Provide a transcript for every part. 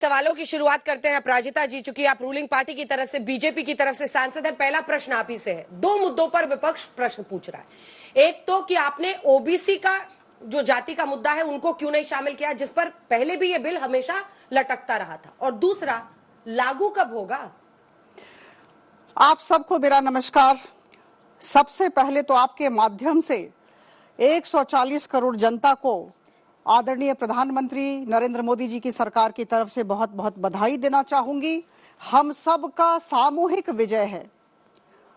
सवालों की शुरुआत करते हैं। अपराजिता जी, चूंकि आप रूलिंग पार्टी की तरफ से, बीजेपी की तरफ से सांसद है, पहला प्रश्न आप ही से है। दो मुद्दों पर विपक्ष प्रश्न पूछ रहा है। एक तो कि आपने ओबीसी का जो जाति का मुद्दा है उनको क्यों नहीं शामिल किया, जिस पर पहले भी ये बिल हमेशा लटकता रहा था, और दूसरा लागू कब होगा। आप सबको मेरा नमस्कार। सबसे पहले तो आपके माध्यम से 140 करोड़ जनता को आदरणीय प्रधानमंत्री नरेंद्र मोदी जी की सरकार की तरफ से बहुत बहुत बधाई देना चाहूंगी। हम सब का सामूहिक विजय है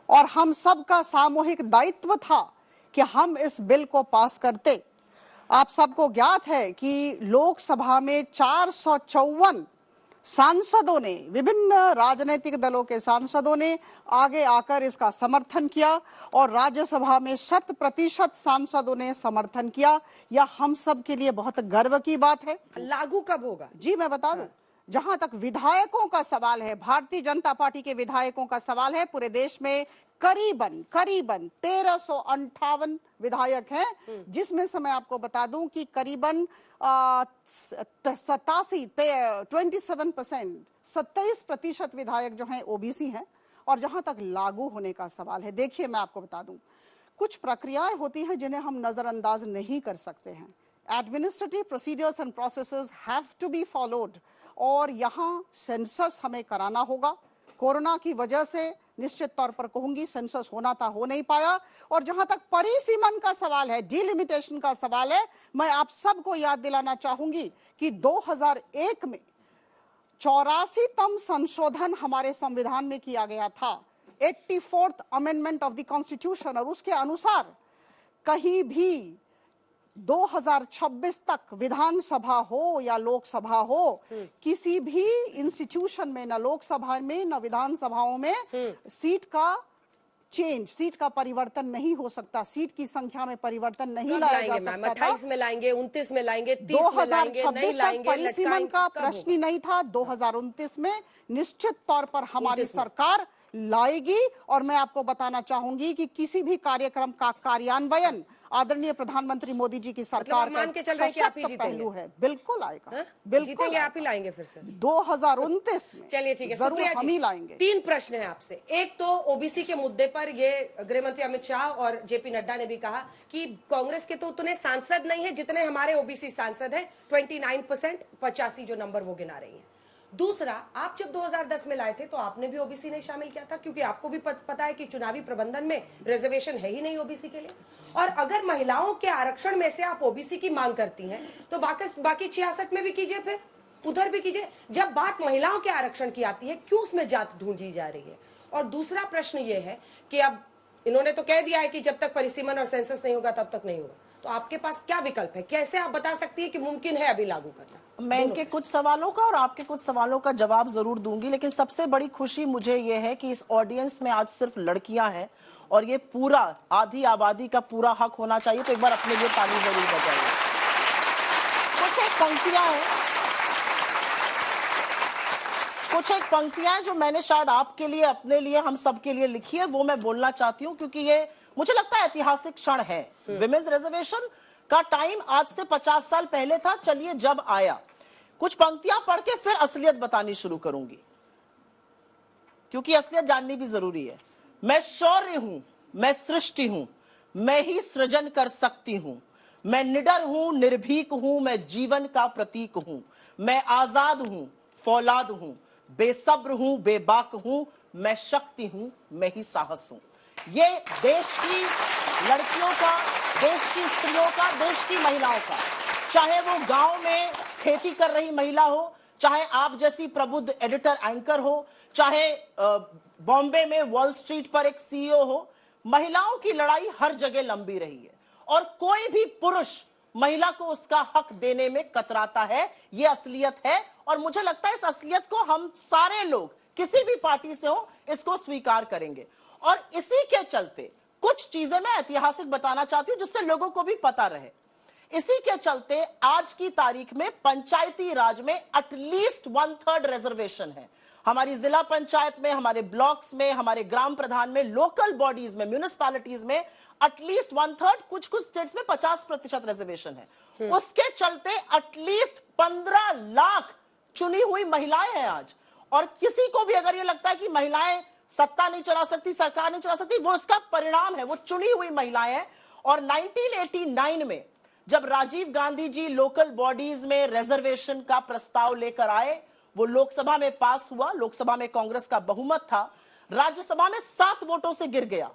और हम सब का सामूहिक दायित्व था कि हम इस बिल को पास करते। आप सबको ज्ञात है कि लोकसभा में 454 सांसदों ने, विभिन्न राजनीतिक दलों के सांसदों ने आगे आकर इसका समर्थन किया और राज्यसभा में 100% सांसदों ने समर्थन किया। यह हम सब के लिए बहुत गर्व की बात है। लागू कब होगा जी मैं बता दूं, जहां तक विधायकों का सवाल है, भारतीय जनता पार्टी के विधायकों का सवाल है, पूरे देश में करीबन 1358 विधायक हैं, जिसमें से मैं आपको बता दूं कि करीबन 27% विधायक जो हैं ओबीसी हैं। और जहां तक लागू होने का सवाल है, देखिए मैं आपको बता दूं, कुछ प्रक्रियाएं होती हैं जिन्हें हम नजरअंदाज नहीं कर सकते हैं। Administrative procedures and processes have to be followed, और यहाँ सेंसस हमें कराना होगा। कोरोना की वजह से निश्चित तौर पर कहूंगी सेंसस होना था, हो नहीं पाया। और जहां तक परिसीमन का सवाल है, डिलिमिटेशन का सवाल है, मैं आप सबको याद दिलाना चाहूंगी कि 2001 में 84तम संशोधन हमारे संविधान में किया गया था, 84th amendment of the constitution, और उसके अनुसार कहीं भी 2026 तक विधानसभा हो या लोकसभा हो, किसी भी इंस्टीट्यूशन में, न लोकसभा में न विधानसभाओं में सीट का परिवर्तन नहीं हो सकता। सीट की संख्या में परिवर्तन नहीं लाया जा सकता। 28 में लाएंगे, 29 में लाएंगे, 30 में लाएंगे, नहीं लाएंगे, परिसीमन का प्रश्न ही नहीं था। 2029 में निश्चित तौर पर हमारी सरकार लाएगी। और मैं आपको बताना चाहूंगी कि किसी भी कार्यक्रम का कार्यान्वयन आदरणीय प्रधानमंत्री मोदी जी की सरकार मान के चल रहे हैं कि आप ही पहलू है। बिल्कुल आएगा, बिल्कुल जीतेंगे, आप ही लाएंगे फिर से 2029 में। चलिए ठीक है, जरूर हम ही लाएंगे। 3 प्रश्न है आपसे। एक तो ओबीसी के मुद्दे पर ये गृह मंत्री अमित शाह और जेपी नड्डा ने भी कहा कि कांग्रेस के तो उतने सांसद नहीं है जितने हमारे ओबीसी सांसद है, 29%, 85 जो नंबर वो गिना रही है। दूसरा, आप जब 2010 में लाए थे तो आपने भी ओबीसी नहीं शामिल किया था, क्योंकि आपको भी पता है कि चुनावी प्रबंधन में रिजर्वेशन है ही नहीं ओबीसी के लिए। और अगर महिलाओं के आरक्षण में से आप ओबीसी की मांग करती हैं तो बाकी 66 में भी कीजिए, फिर उधर भी कीजिए। जब बात महिलाओं के आरक्षण की आती है, क्यों उसमें जात ढूंढी जा रही है। और दूसरा प्रश्न ये है कि अब इन्होंने तो कह दिया है कि जब तक परिसीमन और सेंसस नहीं होगा तब तक नहीं होगा, तो आपके पास क्या विकल्प है, कैसे आप बता सकती है कि मुमकिन है अभी लागू करना। मैं इनके कुछ सवालों का और आपके कुछ सवालों का जवाब जरूर दूंगी, लेकिन सबसे बड़ी खुशी मुझे ये है कि इस ऑडियंस में आज सिर्फ लड़कियां हैं और ये पूरा आधी आबादी का पूरा हक होना चाहिए, तो एक बार अपने लिए ताली जरूर बजाइए। कुछ एक पंक्तियां जो मैंने शायद आपके लिए, अपने लिए, हम सबके लिए लिखी है, वो मैं बोलना चाहती हूँ, क्योंकि ये मुझे लगता है ऐतिहासिक क्षण है। विमेंस रिजर्वेशन का टाइम आज से 50 साल पहले था। चलिए जब आया, कुछ पंक्तियां पढ़ के फिर असलियत बतानी शुरू करूंगी, क्योंकि असलियत जाननी भी जरूरी है। मैं शौर्य हूं, मैं सृष्टि हूं, मैं ही सृजन कर सकती हूं, मैं निडर हूं, निर्भीक हूं, मैं जीवन का प्रतीक हूं, मैं आजाद हूं, फौलाद हूं, बेसब्र हूं, बेबाक हूं, मैं शक्ति हूं, मैं ही साहस हूं। ये देश की लड़कियों का, देश की स्त्रियों का, देश की महिलाओं का, चाहे वो गांव में खेती कर रही महिला हो, चाहे आप जैसी प्रबुद्ध एडिटर एंकर हो, चाहे बॉम्बे में वॉल स्ट्रीट पर एक सीईओ हो, महिलाओं की लड़ाई हर जगह लंबी रही है और कोई भी पुरुष महिला को उसका हक देने में कतराता है। ये असलियत है और मुझे लगता है इस असलियत को हम सारे लोग, किसी भी पार्टी से हो, इसको स्वीकार करेंगे। और इसी के चलते कुछ चीजें मैं ऐतिहासिक बताना चाहती हूं जिससे लोगों को भी पता रहे। इसी के चलते आज की तारीख में पंचायती राज में एटलीस्ट 1/3 रिजर्वेशन है। हमारी जिला पंचायत में, हमारे ब्लॉक्स में, हमारे ग्राम प्रधान में, लोकल बॉडीज में, म्यूनिसिपैलिटीज में एटलीस्ट 1/3, कुछ स्टेट्स में 50% रिजर्वेशन है। उसके चलते एटलीस्ट 15 लाख चुनी हुई महिलाएं हैं आज। और किसी को भी अगर ये लगता है कि महिलाएं सत्ता नहीं चला सकती, सरकार नहीं चला सकती, वो इसका परिणाम है, वो चुनी हुई महिलाएं हैं। और 1989 में जब राजीव गांधी जी लोकल बॉडीज में रिजर्वेशन का प्रस्ताव लेकर आए, वो लोकसभा में पास हुआ, लोकसभा में कांग्रेस का बहुमत था, राज्यसभा में 7 वोटों से गिर गया।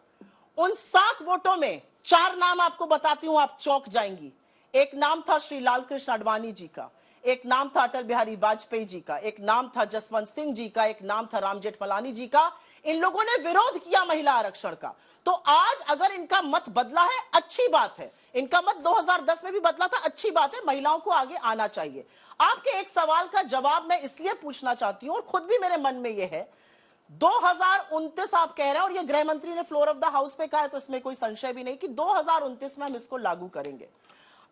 उन 7 वोटों में 4 नाम आपको बताती हूं, आप चौंक जाएंगी। एक नाम था श्री लालकृष्ण आडवाणी जी का, एक नाम था अटल बिहारी वाजपेयी जी का, एक नाम था जसवंत सिंह जी का, एक नाम था राम जेठमलानी जी का। इन लोगों ने विरोध किया महिला आरक्षण का। तो आज अगर इनका मत बदला है, अच्छी बात है। इनका मत 2010 में भी बदला था, अच्छी बात है। महिलाओं को आगे आना चाहिए। आपके एक सवाल का जवाब मैं इसलिए पूछना चाहती हूं, और खुद भी मेरे मन में यह है, 2029 आप कह रहे हैं, और ये गृह मंत्री ने फ्लोर ऑफ द हाउस पे कहा है, तो इसमें कोई संशय भी नहीं कि 2029 में हम इसको लागू करेंगे।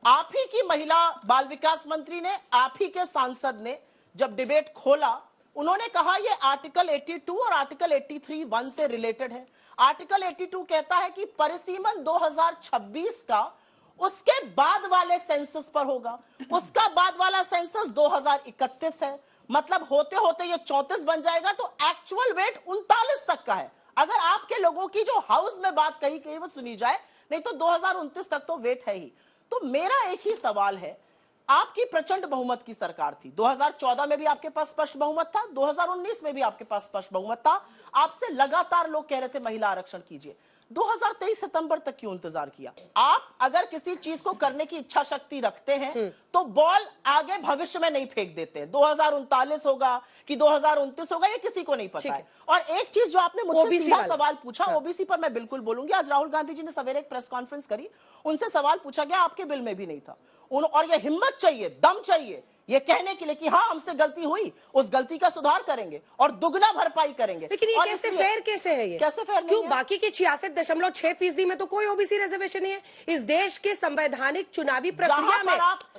आप ही की महिला बाल विकास मंत्री ने, आप ही के सांसद ने जब डिबेट खोला, उन्होंने कहा यह आर्टिकल 82 और आर्टिकल 83(1) से रिलेटेड है। आर्टिकल 82 कहता है कि परिसीमन 2026 का उसके बाद वाले सेंसस पर होगा, उसका बाद वाला सेंसस 2031 है। मतलब होते होते ये 34 बन जाएगा, तो एक्चुअल वेट 39 तक का है। अगर आपके लोगों की जो हाउस में बात कही गई वो सुनी जाए, नहीं तो 2029 तक तो वेट है ही। तो मेरा एक ही सवाल है, आपकी प्रचंड बहुमत की सरकार थी, 2014 में भी आपके पास स्पष्ट बहुमत था, 2019 में भी आपके पास स्पष्ट बहुमत था। आपसे लगातार लोग कह रहे थे महिला आरक्षण कीजिए। 2023 सितंबर तक क्यों इंतजार किया? आप अगर किसी चीज को करने की इच्छा शक्ति रखते हैं तो बॉल आगे भविष्य में नहीं फेंक देते। 2039 होगा कि 2029 होगा, ये किसी को नहीं पता है। और एक चीज जो आपने मुझसे सीधा सवाल पूछा, ओबीसी पर मैं बिल्कुल बोलूंगी। आज राहुल गांधी जी ने सवेरे एक प्रेस कॉन्फ्रेंस करी, उनसे सवाल पूछा गया, आपके बिल में भी नहीं था। और ये हिम्मत चाहिए, दम चाहिए ये कहने के लिए कि हाँ हमसे गलती हुई, उस गलती का सुधार करेंगे और दुगना भरपाई करेंगे। लेकिन ये कैसे फेयर कैसे है? ये कैसे फेयर? क्यों बाकी के 66.6% में तो कोई ओबीसी रिजर्वेशन नहीं है? इस देश के संवैधानिक चुनावी प्रक्रिया में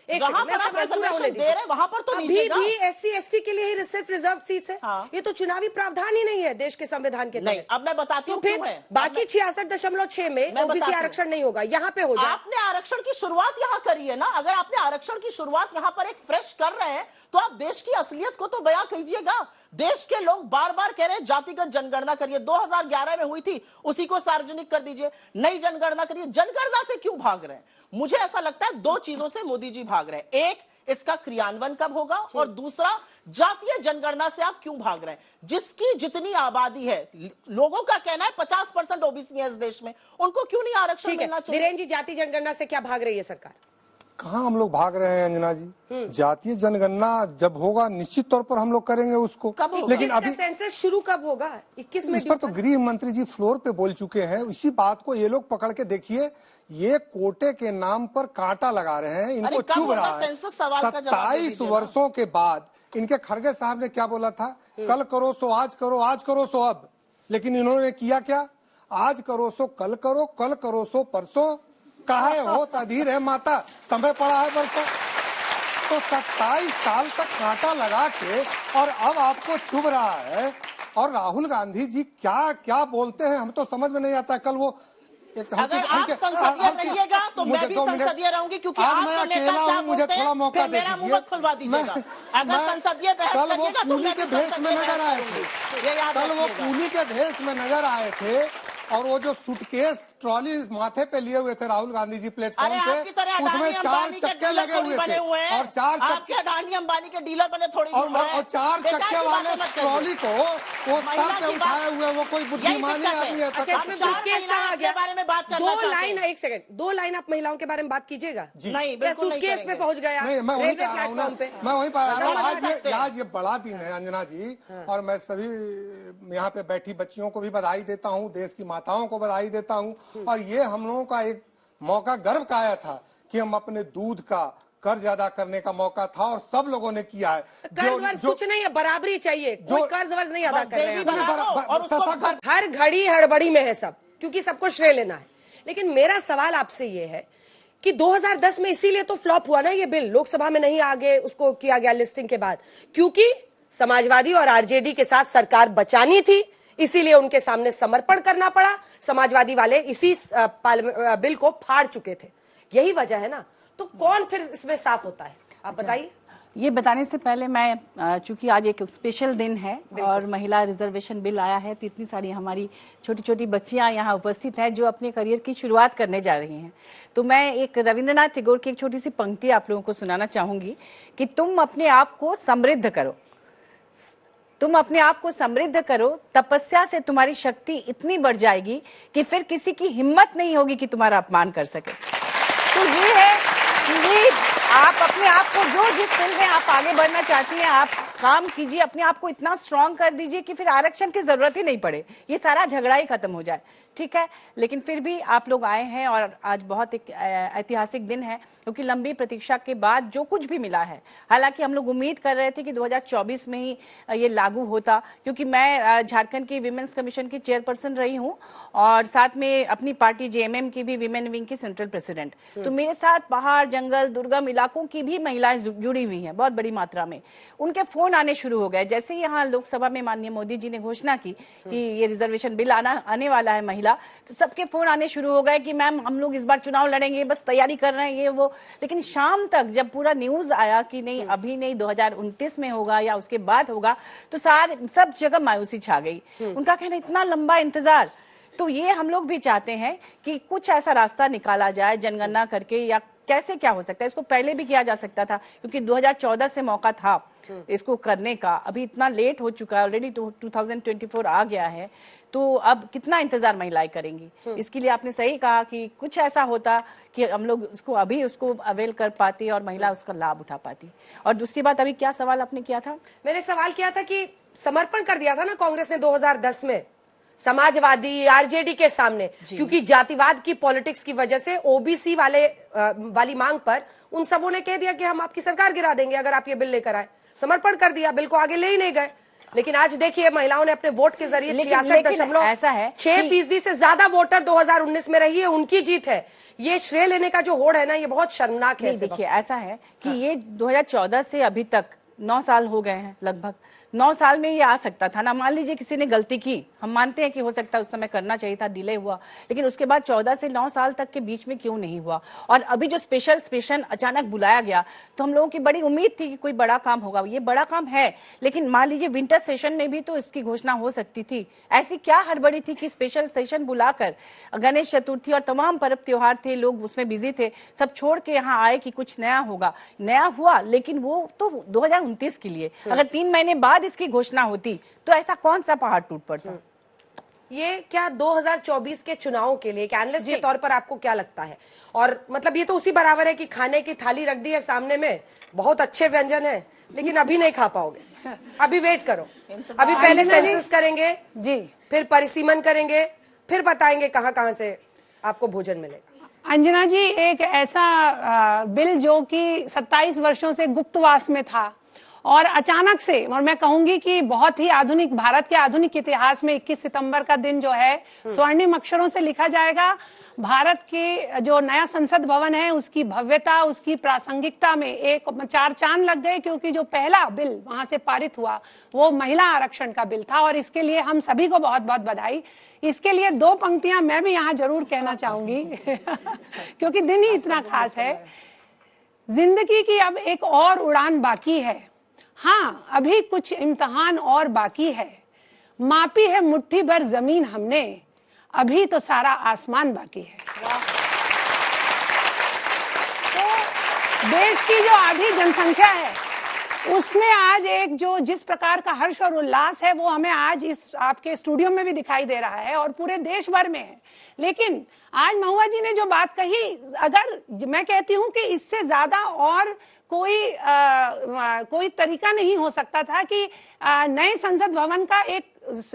वहां पर तो अभी भी SC/ST के लिए ही सिर्फ रिजर्व सीट्स है। ये तो चुनावी प्रावधान ही नहीं है देश के संविधान के तहत। अब मैं बताती हूँ फिर बाकी 66.6 में ओबीसी आरक्षण नहीं होगा, यहाँ पे हो जाए। आपने आरक्षण की शुरुआत यहाँ करी है ना। अगर आपने आरक्षण की शुरुआत यहाँ पर एक फ्रेश कर रहे हैं तो आप देश की असलियत को तो बयां कीजिएगा। देश के लोग बार बार कह रहे हैं जातिगत जनगणना करिए, 2011 में हुई थी, उसी को सार्वजनिक कर दीजिए। नई जनगणना करिए। जनगणना से क्यों भाग रहे हैं? मुझे ऐसा लगता है 2 चीजों से मोदी जी भाग रहे हैं। एक, इसका क्रियान्वयन कब होगा, और दूसरा, जातीय जनगणना से आप क्यों भाग रहे हैं? जिसकी जितनी आबादी है, लोगों का कहना है 50% ओबीसी है इस देश में, उनको क्यों नहीं आरक्षण मिलना चाहिए? धीरेन जी, जातीय जनगणना से क्या भाग रही है सरकार? कहाँ हम लोग भाग रहे हैं अंजना जी? जातीय जनगणना जब होगा निश्चित तौर पर हम लोग करेंगे उसको। लेकिन अभी सेंसस शुरू कब होगा? 21 में। इस पर तो गृह मंत्री जी फ्लोर पे बोल चुके हैं। इसी बात को ये लोग पकड़ के देखिए, ये कोटे के नाम पर कांटा लगा रहे हैं, इनको चुभ रहा है। 27 वर्षों के बाद इनके खड़गे साहब ने क्या बोला था? कल करो सो आज करो, आज करो सो अब। लेकिन इन्होंने किया क्या? आज करो सो कल करो, कल करो सो परसों, काहे हो अधीर है माता, समय पड़ा है बरसों। तो 27 साल तक कांटा लगा के और अब आपको चुभ रहा है। और राहुल गांधी जी क्या क्या बोलते हैं हम तो समझ में नहीं आता। कल वो अगर आप संसदीय रहिएगा तो मैं भी संसदीय रहूंगी, क्योंकि आज मैं अकेला हूँ, मुझे थोड़ा मौका दे दीजिए। मेरा मुंह खुलवा दीजिएगा। अगर संसदीय कल वो कूली के भेष में नजर आए थे, कल वो कूली के भेष में नजर आए थे, और वो जो सूटकेस ट्रॉली माथे पे लिए हुए थे राहुल गांधी जी प्लेटफॉर्म पे, उसमें 4 चक्के लगे हुए थे, और 4 चक्के अडानी अंबानी के डीलर बने थोड़ी, और 4 चक्के वाले ट्रॉली को वो सर पे उठाए हुए, वो कोई बुद्धिमानी आदमी है? सूटकेस कहाँ गया? बारे में बात करना 2 लाइन, 1 सेकंड, 2 लाइन आप महिलाओं के बारे में बात कीजिएगा। नहीं, बिल्कुल सूटकेस में पहुंच गया। नहीं, मैं वही कह रहा हूँ ना, मैं वही कह रहा हूँ। आज ये बड़ा दिन है अंजना जी, और मैं सभी यहाँ पे बैठी बच्चियों को भी बधाई देता हूँ, देश की माताओं को बधाई देता हूँ। और ये हम लोगों का एक मौका गर्व का आया था कि हम अपने दूध का कर्ज अदा करने का मौका था, और सब लोगों ने किया है। कर्ज वर्ज कुछ नहीं है, बराबरी चाहिए, कोई कर्ज वर्ज नहीं अदा कर रहे हैं। हर घड़ी हड़बड़ी में है सब, क्योंकि सबको श्रेय लेना है। लेकिन मेरा सवाल आपसे ये है कि 2010 में इसीलिए तो फ्लॉप हुआ ना ये बिल, लोकसभा में नहीं आगे उसको किया गया लिस्टिंग के बाद, क्योंकि समाजवादी और आरजेडी के साथ सरकार बचानी थी, इसीलिए उनके सामने समर्पण करना पड़ा। समाजवादी वाले इसी बिल को फाड़ चुके थे, यही वजह है ना। तो कौन फिर इसमें साफ होता है, आप बताइए? ये बताने से पहले मैं चूंकि आज एक स्पेशल दिन है और महिला रिजर्वेशन बिल आया है, तो इतनी सारी हमारी छोटी छोटी बच्चियां यहाँ उपस्थित हैं जो अपने करियर की शुरुआत करने जा रही हैं। तो मैं एक रविंद्रनाथ टैगोर की एक छोटी सी पंक्ति आप लोगों को सुनाना चाहूंगी कि तुम अपने आप को समृद्ध करो, तुम अपने आप को समृद्ध करो, तपस्या से तुम्हारी शक्ति इतनी बढ़ जाएगी कि फिर किसी की हिम्मत नहीं होगी कि तुम्हारा अपमान कर सके। तो ये है कि आप अपने आप को जो जिस फील्ड में आप आगे बढ़ना चाहती हैं आप काम कीजिए, अपने आप को इतना स्ट्रांग कर दीजिए कि फिर आरक्षण की जरूरत ही नहीं पड़े, ये सारा झगड़ा ही खत्म हो जाए, ठीक है। लेकिन फिर भी आप लोग आए हैं और आज बहुत एक ऐतिहासिक दिन है क्योंकि लंबी प्रतीक्षा के बाद जो कुछ भी मिला है, हालांकि हम लोग उम्मीद कर रहे थे कि 2024 में ही ये लागू होता, क्योंकि मैं झारखंड की विमेंस कमीशन की चेयरपर्सन रही हूं और साथ में अपनी पार्टी जेएमएम की भी विमेन विंग की सेंट्रल प्रेसिडेंट। तो मेरे साथ पहाड़, जंगल, दुर्गम इलाकों की भी महिलाएं जुड़ी हुई हैं बहुत बड़ी मात्रा में। उनके फोन आने शुरू हो गए जैसे ही यहाँ लोकसभा में माननीय मोदी जी ने घोषणा की कि ये रिजर्वेशन बिल आने वाला है महिला, तो सबके फोन आने शुरू हो गए कि मैम हम लोग इस बार चुनाव लड़ेंगे, बस तैयारी कर रहे हैं ये वो। लेकिन शाम तक जब पूरा न्यूज आया कि नहीं अभी नहीं 2029 में होगा या उसके बाद होगा, तो सब जगह मायूसी छा गई। उनका कहना इतना लंबा इंतजार। तो ये हम लोग भी चाहते हैं कि कुछ ऐसा रास्ता निकाला जाए जनगणना करके, या कैसे क्या हो सकता है, इसको पहले भी किया जा सकता था क्योंकि 2014 से मौका था इसको करने का, अभी इतना लेट हो चुका है, ऑलरेडी 2024 आ गया है, तो अब कितना इंतजार महिलाएं करेंगी। इसके लिए आपने सही कहा कि कुछ ऐसा होता कि हम लोग उसको अवेल कर पाती और महिला उसका लाभ उठा पाती। और दूसरी बात, अभी क्या सवाल आपने किया था? मैंने सवाल किया था कि समर्पण कर दिया था ना कांग्रेस ने 2010 में समाजवादी आरजेडी के सामने, क्योंकि जातिवाद की पॉलिटिक्स की वजह से ओबीसी वाली मांग पर उन सबों ने कह दिया कि हम आपकी सरकार गिरा देंगे अगर आप ये बिल लेकर आए। समर्पण कर दिया, बिल को आगे ले ही नहीं गए। लेकिन आज देखिए महिलाओं ने अपने वोट के जरिए 66.6% से ज्यादा वोटर 2019 में रही है, उनकी जीत है। ये श्रेय लेने का जो होड़ है ना, ये बहुत शर्मनाक है। देखिए ऐसा है कि ये 2014 से अभी तक 9 साल हो गए हैं, लगभग 9 साल में ये आ सकता था ना। मान लीजिए किसी ने गलती की, हम मानते हैं कि हो सकता है उस समय करना चाहिए था, डिले हुआ, लेकिन उसके बाद 14 से 9 साल तक के बीच में क्यों नहीं हुआ? और अभी जो स्पेशल सेशन अचानक बुलाया गया, तो हम लोगों की बड़ी उम्मीद थी कि कोई बड़ा काम होगा। ये बड़ा काम है, लेकिन मान लीजिए विंटर सेशन में भी तो इसकी घोषणा हो सकती थी। ऐसी क्या हड़बड़ी थी कि स्पेशल सेशन बुलाकर गणेश चतुर्थी और तमाम पर्व त्योहार थे, लोग उसमें बिजी थे, सब छोड़ के यहाँ आए कि कुछ नया होगा। नया हुआ, लेकिन वो तो 2029 के लिए, अगर 3 महीने बाद इसकी घोषणा होती तो ऐसा कौन सा पहाड़ टूट पड़ता? ये क्या 2024 के चुनावों के लिए एक एनालिस्ट के तौर पर आपको क्या लगता है? और मतलब ये तो उसी बराबर है कि खाने की थाली रख दी है सामने में, बहुत अच्छे व्यंजन है, लेकिन अभी नहीं खा पाओगे, अभी वेट करो, अभी पहले सेंसस करेंगे जी, फिर परिसीमन करेंगे, फिर बताएंगे कहां कहां से आपको भोजन मिलेगा। अंजना जी, एक ऐसा बिल जो कि 27 वर्षों से गुप्तवास में था और अचानक से, और मैं कहूंगी कि बहुत ही आधुनिक, भारत के आधुनिक इतिहास में 21 सितंबर का दिन जो है स्वर्णिम अक्षरों से लिखा जाएगा। भारत के जो नया संसद भवन है उसकी भव्यता, उसकी प्रासंगिकता में एक 4 चांद लग गए, क्योंकि जो पहला बिल वहां से पारित हुआ वो महिला आरक्षण का बिल था, और इसके लिए हम सभी को बहुत बहुत बधाई। इसके लिए 2 पंक्तियां मैं भी यहाँ जरूर कहना चाहूंगी क्योंकि दिन ही इतना खास है। जिंदगी की अब एक और उड़ान बाकी है, हाँ अभी कुछ इम्तिहान और बाकी है, मापी है मुट्ठी भर जमीन हमने, अभी तो सारा आसमान बाकी है। तो देश की जो आधी जनसंख्या है उसमें आज एक जो जिस प्रकार का हर्ष और उल्लास है वो हमें आज इस आपके स्टूडियो में भी दिखाई दे रहा है और पूरे देश भर में है। लेकिन आज महुआ जी ने जो बात कही, अगर मैं कहती हूँ कि इससे ज्यादा और कोई तरीका नहीं हो सकता था कि नए संसद भवन का एक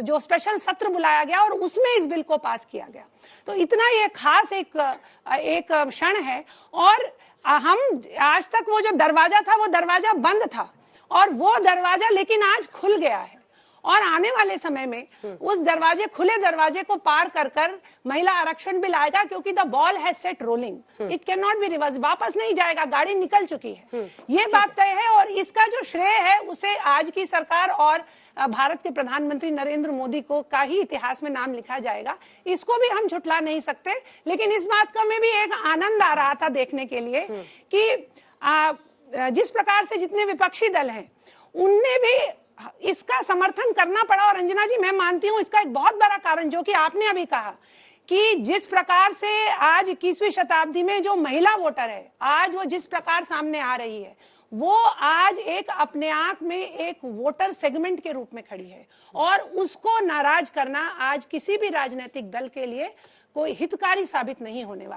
जो स्पेशल सत्र बुलाया गया और उसमें इस बिल को पास किया गया। तो इतना ये खास एक क्षण है। और हम आज तक वो जो दरवाजा था वो दरवाजा बंद था, और वो दरवाजा लेकिन आज खुल गया है, और आने वाले समय में उस खुले दरवाजे को पार कर कर महिला आरक्षण बिल आएगा, क्योंकि the ball has set rolling, it can not be reverse, वापस नहीं जाएगा, गाड़ी निकल चुकी है, ये बात तय है। और इसका जो श्रेय है उसे आज की सरकार और भारत के प्रधानमंत्री नरेंद्र मोदी को का ही इतिहास में नाम लिखा जाएगा, इसको भी हम झुठला नहीं सकते। लेकिन इस बात का में भी एक आनंद आ रहा था देखने के लिए कि जिस प्रकार से जितने विपक्षी दल हैं उनने भी इसका समर्थन करना पड़ा। और अंजना जी, मैं मानती हूं इसका एक बहुत बड़ा कारण जो कि आपने अभी कहा कि जिस प्रकार से आज 21वीं शताब्दी में जो महिला वोटर है, आज वो जिस प्रकार सामने आ रही है, वो आज एक अपने आप में एक वोटर सेगमेंट के रूप में खड़ी है और उसको नाराज करना आज किसी भी राजनीतिक दल के लिए कोई हितकारी साबित नहीं होने वाला।